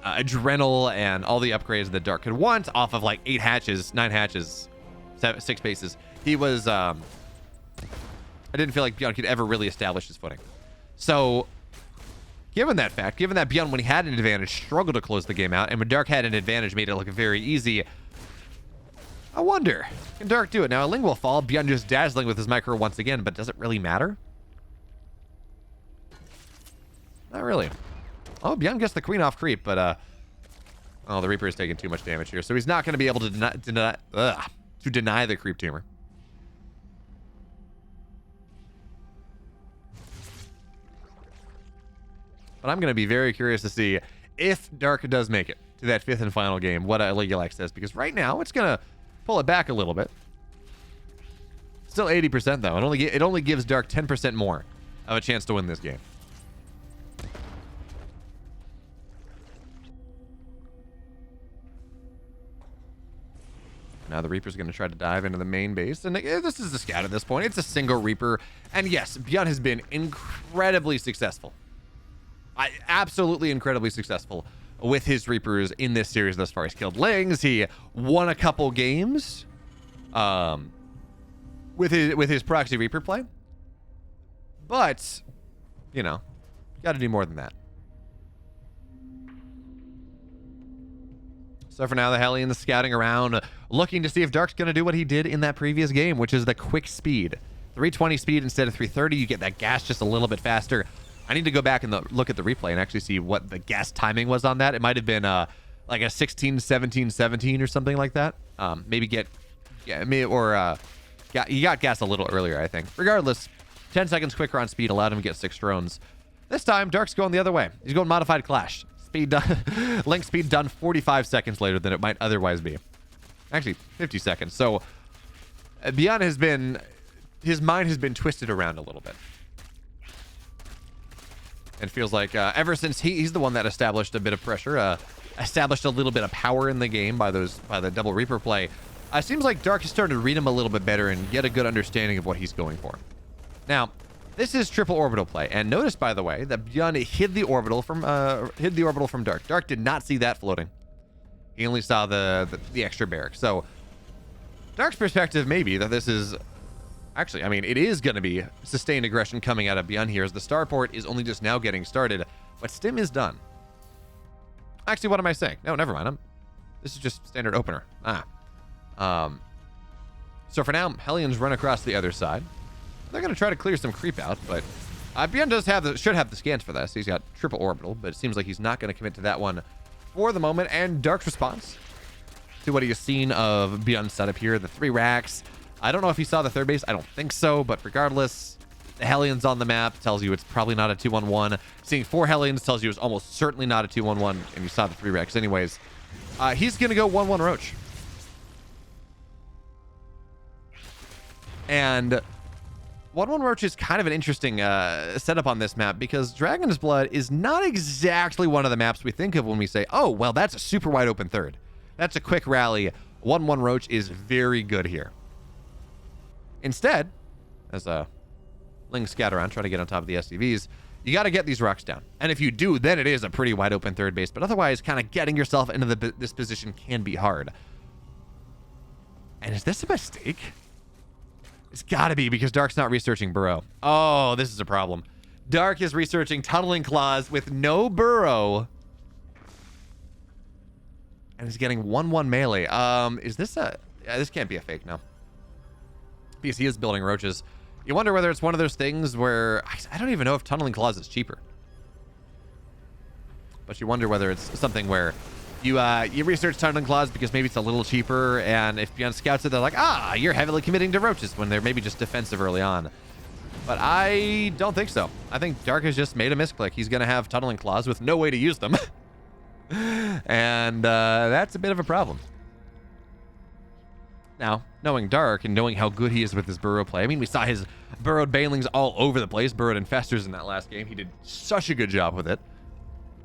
Adrenal and all the upgrades that Dark could want off of like 8 hatches, 9 hatches, 6 bases, he was... I didn't feel like ByuN could ever really establish his footing. So, given that fact, given that ByuN, when he had an advantage, struggled to close the game out, and when Dark had an advantage, made it look very easy, I wonder, can Dark do it? Now, a Ling will fall. ByuN just dazzling with his micro once again, but does it really matter? Not really. Oh, ByuN gets the Queen off creep, but, oh, the Reaper is taking too much damage here, so he's not going to be able to deny the creep tumor. But I'm going to be very curious to see if Dark does make it to that 5th and final game, what Legulax says, because right now it's going to pull it back a little bit. Still 80% though. It only gives Dark 10% more of a chance to win this game. Now the Reaper's going to try to dive into the main base, and this is a scout at this point. It's a single Reaper, and yes, ByuN has been incredibly successful. Absolutely incredibly successful with his Reapers in this series thus far. He's killed Lings. He won a couple games with his proxy Reaper play. But, you know, got to do more than that. So for now, the Hellions scouting around, looking to see if Dark's going to do what he did in that previous game, which is the quick speed. 320 speed instead of 330. You get that gas just a little bit faster. I need to go back and look at the replay and actually see what the gas timing was on that. It might have been like a 16, 17, 17 or something like that. Maybe you got gas a little earlier, I think. Regardless, 10 seconds quicker on speed allowed him to get 6 drones. This time, Dark's going the other way. He's going modified clash. Speed done, link speed done 45 seconds later than it might otherwise be. Actually, 50 seconds. So, ByuN has been, his mind has been twisted around a little bit. And feels like ever since he's the one that established a bit of pressure, established a little bit of power in the game by the double Reaper play, seems like Dark has started to read him a little bit better and get a good understanding of what he's going for. Now, this is triple orbital play, and notice, by the way, that ByuN hid the orbital from Dark. Dark did not see that floating. He only saw the extra barrack. So, Dark's perspective may be that this is... Actually, I mean, it is going to be sustained aggression coming out of ByuN here, as the starport is only just now getting started, but Stim is done. Actually, what am I saying? No, never mind. This is just standard opener. So for now, Hellions run across the other side. They're going to try to clear some creep out, but ByuN should have the scans for this. He's got triple orbital, but it seems like he's not going to commit to that one for the moment. And Dark's response to what he has seen of ByuN's setup here, the 3 racks. I don't know if he saw the 3rd base. I don't think so, but regardless, the Hellions on the map tells you it's probably not a 2-1-1. Seeing 4 Hellions tells you it's almost certainly not a 2-1-1, and you saw the 3 racks anyways. He's going to go 1-1 Roach. And 1-1 Roach is kind of an interesting setup on this map, because Dragon's Blood is not exactly one of the maps we think of when we say, oh, well, that's a super wide open 3rd. That's a quick rally. 1-1 Roach is very good here. Instead, as Ling scout around, trying to get on top of the SCVs, you got to get these rocks down. And if you do, then it is a pretty wide open 3rd base. But otherwise, kind of getting yourself into this position can be hard. And is this a mistake? It's got to be, because Dark's not researching burrow. Oh, this is a problem. Dark is researching tunneling claws with no burrow. And he's getting 1-1 melee. Is this this can't be a fake, no. Because he is building roaches. You wonder whether it's one of those things where... I don't even know if tunneling claws is cheaper. But you wonder whether it's something where you research tunneling claws because maybe it's a little cheaper, and if ByuN scouts it, they're like, you're heavily committing to roaches, when they're maybe just defensive early on. But I don't think so. I think Dark has just made a misclick. He's going to have tunneling claws with no way to use them. And that's a bit of a problem. Now, knowing Dark and knowing how good he is with his burrow play, I mean, we saw his burrowed banelings all over the place, burrowed infestors in that last game. He did such a good job with it.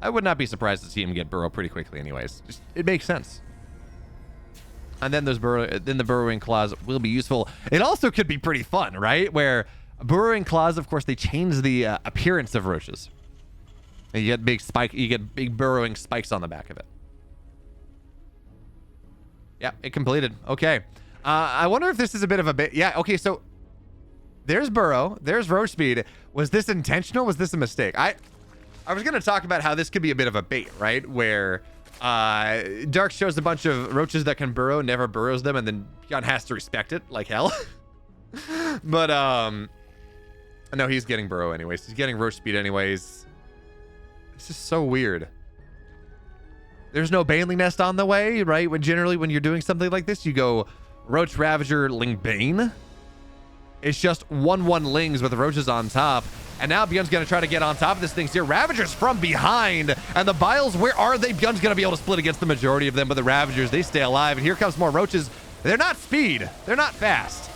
I would not be surprised to see him get burrow pretty quickly anyways. Just, it makes sense. And then the burrowing claws will be useful. It also could be pretty fun, right? Where burrowing claws, of course, they change the appearance of roaches. And you get big burrowing spikes on the back of it. Yeah, it completed. Okay. I wonder if this is a bit of a bit. Yeah, okay, so there's burrow, there's roach speed. Was this intentional? Was this a mistake? I was going to talk about how this could be a bit of a bait, right? Where Dark shows a bunch of roaches that can burrow, never burrows them, and then ByuN has to respect it like hell. But no, he's getting burrow anyways. He's getting roach speed anyways. This is so weird. There's no baneling nest on the way, right? When you're doing something like this, you go Roach Ravager Ling Bane. It's just 1/1 Lings with the roaches on top. And now ByuN's going to try to get on top of this thing here. Ravagers from behind. And the Biles, where are they? ByuN's going to be able to split against the majority of them, but the Ravagers, they stay alive. And here comes more roaches. They're not speed. They're not fast.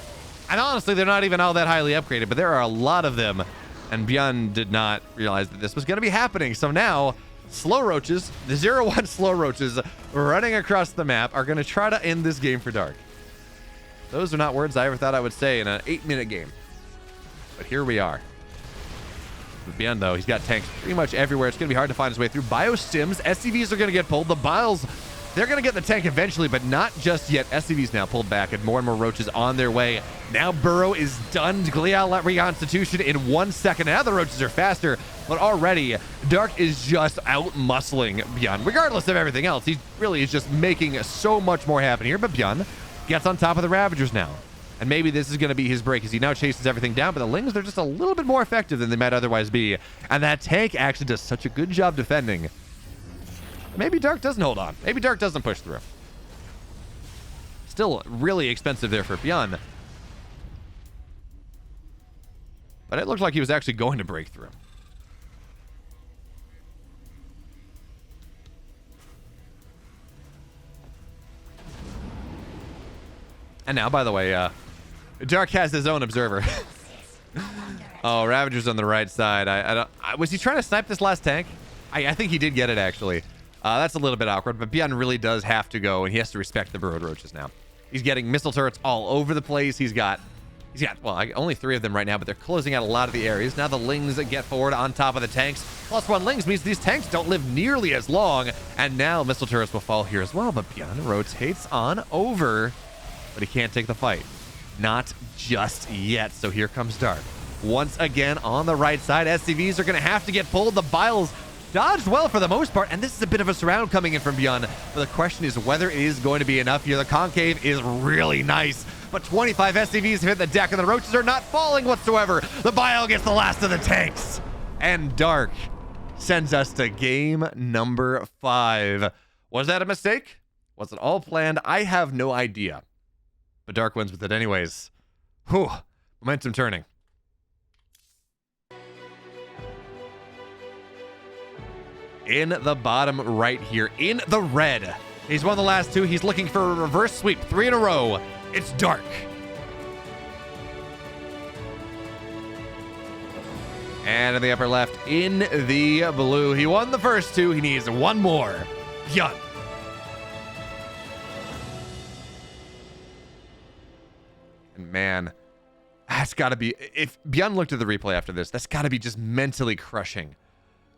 And honestly, they're not even all that highly upgraded, but there are a lot of them. And ByuN did not realize that this was going to be happening. So now, slow roaches, the 0/1 slow roaches running across the map are going to try to end this game for Dark. Those are not words I ever thought I would say in an 8-minute game. But here we are. With ByuN, though, he's got tanks pretty much everywhere. It's going to be hard to find his way through. Biostims, SCVs are going to get pulled. The Biles, they're going to get the tank eventually, but not just yet. SCVs now pulled back and more roaches on their way. Now Burrow is done. Glial reconstitution in 1 second. Now the roaches are faster, but already Dark is just out-muscling ByuN. Regardless of everything else, he really is just making so much more happen here, but ByuN gets on top of the Ravagers now. And maybe this is going to be his break as he now chases everything down, but the Lings, they're just a little bit more effective than they might otherwise be. And that tank actually does such a good job defending. Maybe Dark doesn't hold on. Maybe Dark doesn't push through. Still really expensive there for ByuN. But it looked like he was actually going to break through. And now, by the way, Dark has his own observer. Oh, Ravager's on the right side. Was he trying to snipe this last tank? I think he did get it, actually. That's a little bit awkward, but ByuN really does have to go, and he has to respect the burrowed roaches now. He's getting missile turrets all over the place. He's got, well, only 3 of them right now, but they're closing out a lot of the areas. Now the Lings get forward on top of the tanks. +1 Lings means these tanks don't live nearly as long, and now missile turrets will fall here as well, but ByuN rotates on over. But he can't take the fight. Not just yet. So here comes Dark. Once again on the right side. SCVs are going to have to get pulled. The Biles dodged well for the most part. And this is a bit of a surround coming in from ByuN. But the question is whether it is going to be enough here. The concave is really nice. But 25 SCVs have hit the deck and the roaches are not falling whatsoever. The Bile gets the last of the tanks. And Dark sends us to game number 5. Was that a mistake? Was it all planned? I have no idea. But Dark wins with it anyways. Whew. Momentum turning. In the bottom right here, in the red. He's won the last 2. He's looking for a reverse sweep. 3 in a row. It's Dark. And in the upper left, in the blue. He won the first 2. He needs 1 more. ByuN. Man, that's got to be, if ByuN looked at the replay after this, that's got to be just mentally crushing.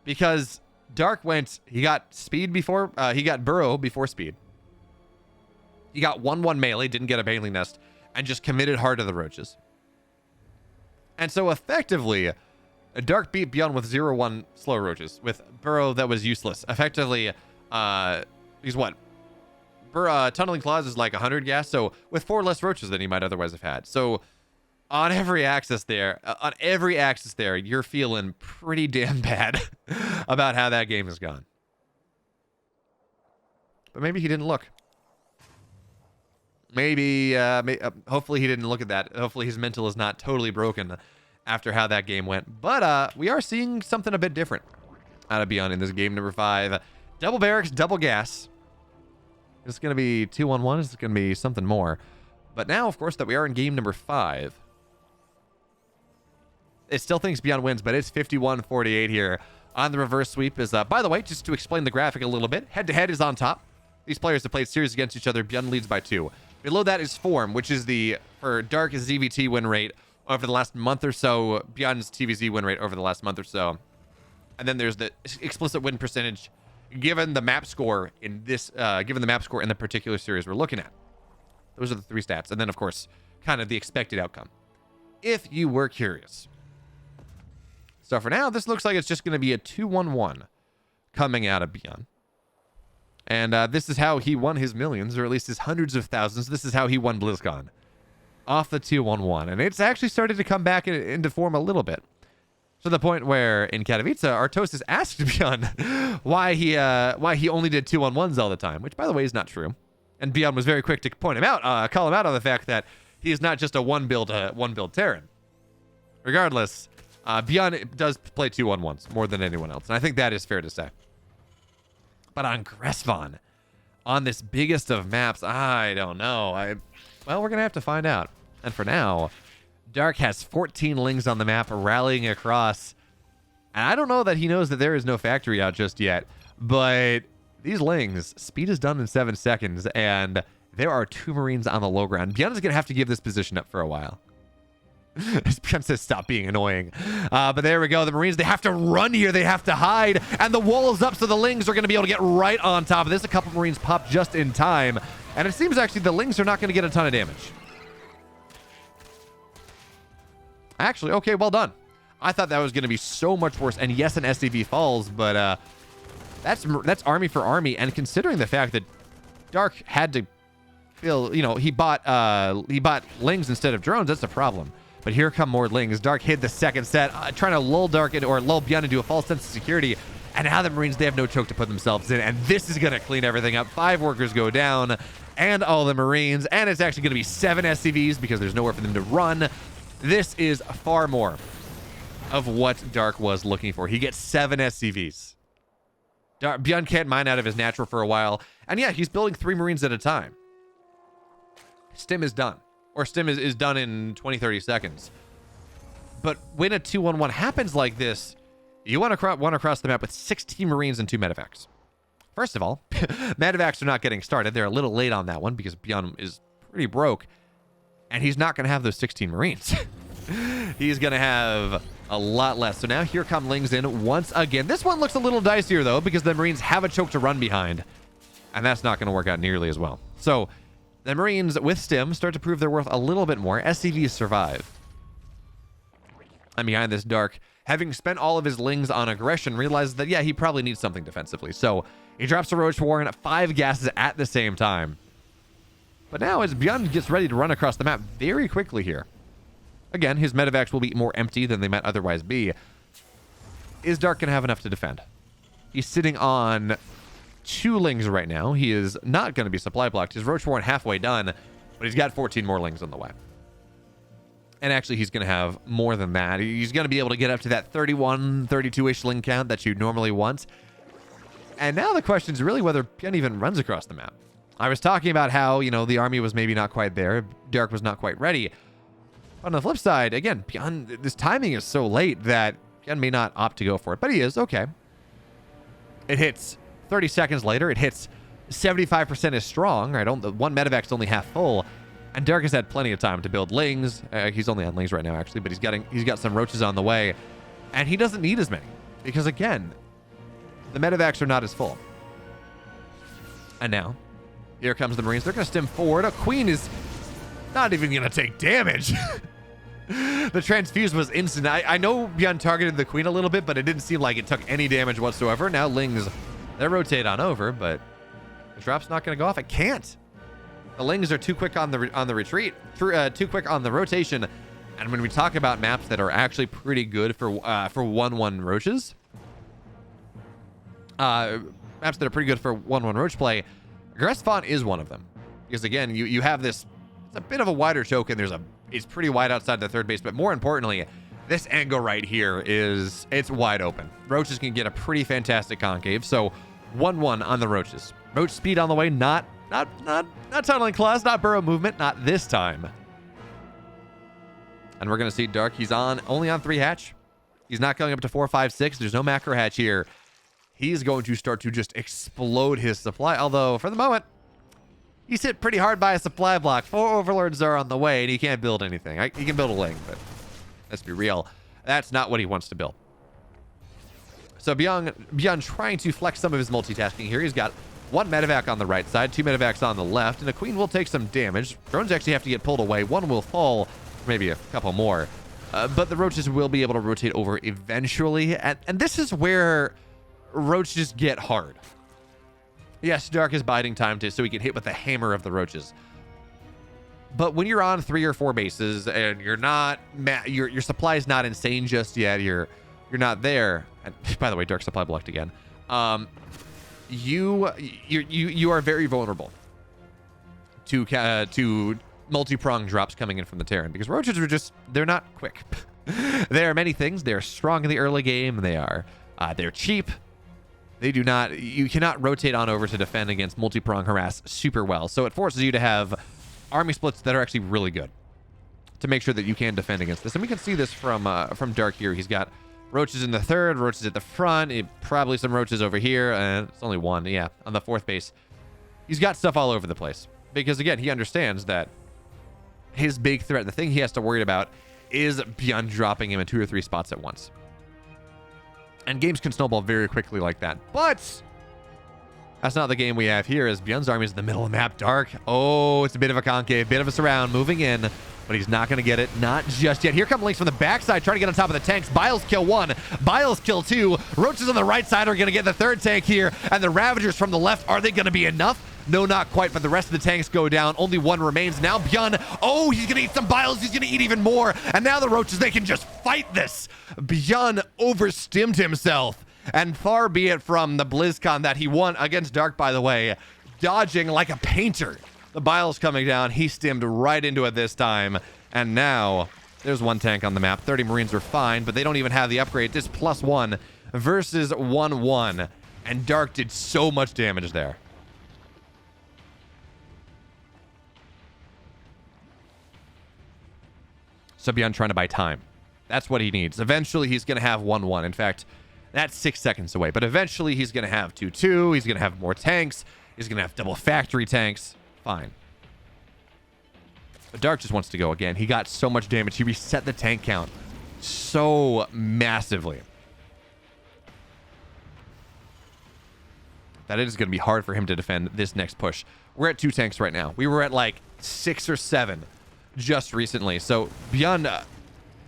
Because Dark he got speed before, he got burrow before speed. He got 1/1 melee, didn't get a baneling nest, and just committed hard to the roaches. And so effectively, Dark beat ByuN with 0/1 slow roaches, with burrow that was useless. Effectively, he's what? Tunneling claws is like 100 gas, so with 4 less roaches than he might otherwise have had. So on every axis there, you're feeling pretty damn bad about how that game has gone. But maybe he didn't look. Hopefully he didn't look at that. Hopefully his mental is not totally broken after how that game went. But we are seeing something a bit different out of ByuN in this game number 5. Double barracks, double gas. Is it going to be 2-on-1? Is it going to be something more? But now, of course, that we are in game number 5, it still thinks ByuN wins, but it's 51-48 here on the reverse sweep. Is by the way, just to explain the graphic a little bit, head-to-head is on top. These players have played series against each other. ByuN leads by 2. Below that is form, which is the, for Dark is ZVT win rate over the last month or so. ByuN's TVZ win rate over the last month or so. And then there's the explicit win percentage given the map score in this, given the map score in the particular series we're looking at. Those are the 3 stats. And then, of course, kind of the expected outcome, if you were curious. So for now, this looks like it's just going to be a 2-1-1 coming out of ByuN. And this is how he won his millions, or at least his hundreds of thousands. This is how he won BlizzCon. Off the 2-1-1. And it's actually started to come back into form a little bit. To the point where in Katowice, Artosis asked ByuN why he only did 2-on-1s all the time, which, by the way, is not true. And ByuN was very quick to point him out, call him out on the fact that he is not just a one build Terran. Regardless, ByuN does play 2-on-1s more than anyone else, and I think that is fair to say. But on Gresvon, on this biggest of maps, I don't know. Well, we're gonna have to find out. And for now, Dark has 14 lings on the map rallying across. And I don't know that he knows that there is no factory out just yet, but these lings, speed is done in 7 seconds, and there are 2 Marines on the low ground. ByuN is going to have to give this position up for a while. ByuN says stop being annoying. But there we go. The Marines, they have to run here. They have to hide, and the wall is up, so the lings are going to be able to get right on top of this. A couple Marines pop just in time, and it seems actually the lings are not going to get a ton of damage. Actually, okay, well done. I thought that was going to be so much worse. And yes, an SCV falls, but that's army for army. And considering the fact that Dark had to feel, you know, he bought lings instead of drones, that's a problem. But here come more lings. Dark hid the second set, trying to lull Dark into, or lull ByuN into a false sense of security. And now the Marines, they have no choke to put themselves in. And this is going to clean everything up. 5 workers go down, and all the Marines. And it's actually going to be 7 SCVs because there's nowhere for them to run. This is far more of what Dark was looking for. He gets 7 SCVs. ByuN can't mine out of his natural for a while. And yeah, he's building 3 Marines at a time. Stim is done. Or Stim is done in 20-30 seconds. But when a 2-1-1 happens like this, you want to run across the map with 16 Marines and 2 medevacs. First of all, medevacs are not getting started. They're a little late on that one because ByuN is pretty broke. And he's not going to have those 16 Marines. He's going to have a lot less. So now here come lings in once again. This one looks a little dicier, though, because the Marines have a choke to run behind. And that's not going to work out nearly as well. So the Marines with Stim start to prove their worth a little bit more. SCVs survive. And behind this Dark, having spent all of his lings on aggression, realizes that, yeah, he probably needs something defensively. So he drops a Roach Warren at 5 gases at the same time. But now as ByuN gets ready to run across the map very quickly here. Again, his medevacs will be more empty than they might otherwise be. Is Dark going to have enough to defend? He's sitting on 2 lings right now. He is not going to be supply blocked. His Roach Warren halfway done, but he's got 14 more lings on the way. And actually, he's going to have more than that. He's going to be able to get up to that 31, 32-ish ling count that you normally want. And now the question is really whether ByuN even runs across the map. I was talking about how, you know, the army was maybe not quite there. Dark was not quite ready. On the flip side, again, ByuN, this timing is so late that ByuN may not opt to go for it, but he is. Okay. It hits 30 seconds later. It hits 75% is strong, right? The one medevac's only half full, and Dark has had plenty of time to build lings. He's only on lings right now, actually, but he's got some roaches on the way, and he doesn't need as many because, again, the medevacs are not as full. And now, here comes the Marines. They're going to stim forward. A Queen is not even going to take damage. The transfuse was instant. I know ByuN targeted the Queen a little bit, but it didn't seem like it took any damage whatsoever. Now lings, they rotate on over, but the drop's not going to go off. It can't. The lings are too quick on the retreat, too quick on the rotation. And when we talk about maps that are actually pretty good for 1-1 roaches, maps that are pretty good for 1-1 roach play, Gresvon is one of them. Because again, you have this, it's a bit of a wider choke, and it's pretty wide outside the third base, but more importantly, this angle right here it's wide open. Roaches can get a pretty fantastic concave, so 1-1 on the roaches. Roach speed on the way, not Not tunneling claws, not burrow movement, not this time. And we're gonna see Dark. He's only on 3 hatch. He's not going up to 4, 5, 6. There's no macro hatch here. He's going to start to just explode his supply. Although for the moment, he's hit pretty hard by a supply block. 4 overlords are on the way, and he can't build anything. He can build a link, but let's be real, that's not what he wants to build. So ByuN trying to flex some of his multitasking here. He's got 1 medevac on the right side, 2 medevacs on the left, and a queen will take some damage. Drones actually have to get pulled away. 1 will fall, maybe a couple more. But the roaches will be able to rotate over eventually. And this is where roaches get hard. Yes, Dark is biding time so he can hit with the hammer of the roaches. But when you're on 3 or 4 bases and you're not, your supply is not insane just yet. You're not there. And by the way, Dark supply blocked again. You are very vulnerable to multi-prong drops coming in from the Terran, because roaches are they're not quick. They are many things. They're strong in the early game. They're cheap. You cannot rotate on over to defend against multi-prong harass super well. So it forces you to have army splits that are actually really good to make sure that you can defend against this. And we can see this from Dark here. He's got roaches in the 3rd, roaches at the front, probably some roaches over here. It's only 1, yeah, on the 4th base. He's got stuff all over the place because, again, he understands that his big threat, the thing he has to worry about, is ByuN dropping him in 2 or 3 spots at once. And games can snowball very quickly like that. But that's not the game we have here, as ByuN's army is in the middle of the map. Dark, oh, it's a bit of a concave, bit of a surround, moving in, but he's not going to get it. Not just yet. Here come Lynx from the backside, trying to get on top of the tanks. Biles kill 1, Biles kill 2. Roaches on the right side are going to get the 3rd tank here, and the Ravagers from the left, are they going to be enough? No, not quite, but the rest of the tanks go down. Only 1 remains. Now ByuN, oh, he's going to eat some Biles. He's going to eat even more. And now the roaches, they can just fight this. ByuN overstimmed himself. And far be it from the BlizzCon that he won against Dark, by the way, dodging like a painter. The Biles coming down. He stimmed right into it this time. And now there's 1 tank on the map. 30 Marines are fine, but they don't even have the upgrade. Just +1 versus 1-1. And Dark did so much damage there. So ByuN trying to buy time. That's what he needs. Eventually, he's going to have 1-1. In fact, that's 6 seconds away. But eventually, he's going to have 2-2. He's going to have more tanks. He's going to have double factory tanks. Fine. But Dark just wants to go again. He got so much damage. He reset the tank count so massively that it is going to be hard for him to defend this next push. We're at 2 tanks right now. We were at like 6 or 7 just recently. So ByuN,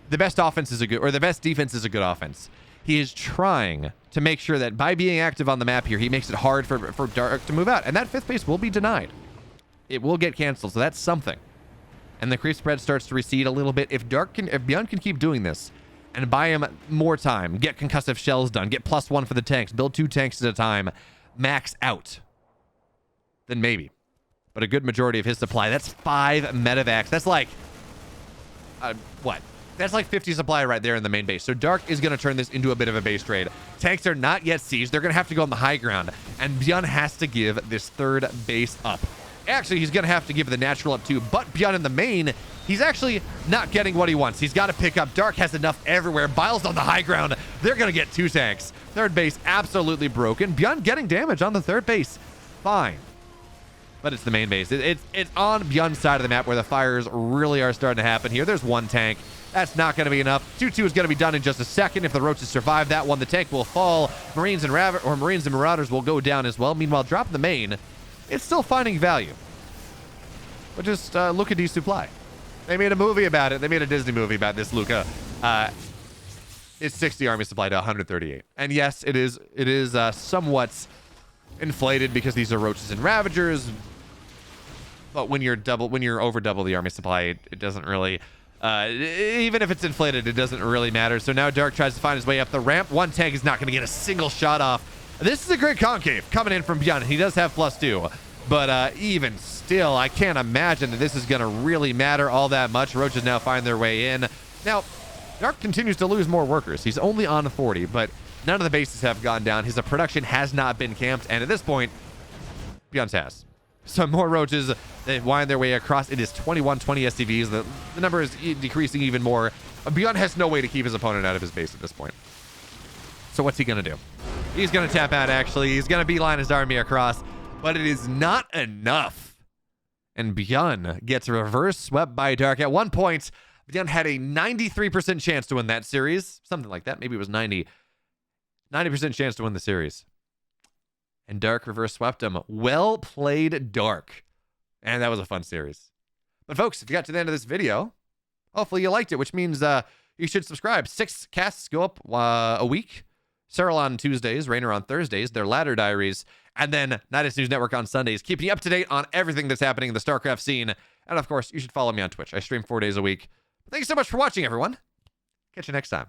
the best offense is the best defense is a good offense. He is trying to make sure that by being active on the map here, he makes it hard for Dark to move out. And that 5th base will be denied. It will get canceled. So that's something. And the creep spread starts to recede a little bit. If ByuN can keep doing this and buy him more time, get concussive shells done, get +1 for the tanks, build 2 tanks at a time, max out, then maybe. But a good majority of his supply, that's 5 medevacs. That's like, what? That's like 50 supply right there in the main base. So Dark is going to turn this into a bit of a base trade. Tanks are not yet sieged. They're going to have to go on the high ground. And ByuN has to give this 3rd base up. Actually, he's going to have to give the natural up too. But ByuN in the main, he's actually not getting what he wants. He's got to pick up. Dark has enough everywhere. Biles on the high ground. They're going to get 2 tanks. 3rd base absolutely broken. ByuN getting damage on the 3rd base. Fine. But it's the main base. It's on ByuN's side of the map where the fires really are starting to happen here. There's 1 tank. That's not going to be enough. 2-2 is going to be done in just a second. If the roaches survive that one, the tank will fall. Marines and Marauders will go down as well. Meanwhile, dropping the main, it's still finding value. But just look at desupply. They made a movie about it. They made a Disney movie about this, Luca. It's 60 army supply to 138. And yes, it is somewhat inflated because these are roaches and ravagers. But when you're over double the army supply, it doesn't really, even if it's inflated, it doesn't really matter. So now Dark tries to find his way up the ramp. 1 tank is not going to get a single shot off. This is a great concave coming in from ByuN. He does have +2, but even still, I can't imagine that this is going to really matter all that much. Roaches now find their way in. Now, Dark continues to lose more workers. He's only on 40, but none of the bases have gone down. His production has not been camped, and at this point, ByuN's has. Some more roaches. They wind their way across. It is 21-20 SCVs. The number is decreasing even more. ByuN has no way to keep his opponent out of his base at this point. So what's he going to do? He's going to tap out, actually. He's going to beeline his army across. But it is not enough. And ByuN gets reverse swept by Dark. At one point, ByuN had a 93% chance to win that series. Something like that. Maybe it was 90%. 90% chance to win the series. And Dark reverse swept him. Well played, Dark. And that was a fun series. But folks, if you got to the end of this video, hopefully you liked it, which means you should subscribe. 6 casts go up a week. Cyril on Tuesdays, Rainer on Thursdays, their ladder diaries, and then Nidus News Network on Sundays, keeping you up to date on everything that's happening in the Starcraft scene. And of course, you should follow me on Twitch. I stream 4 days a week. Thank you so much for watching, everyone. Catch you next time.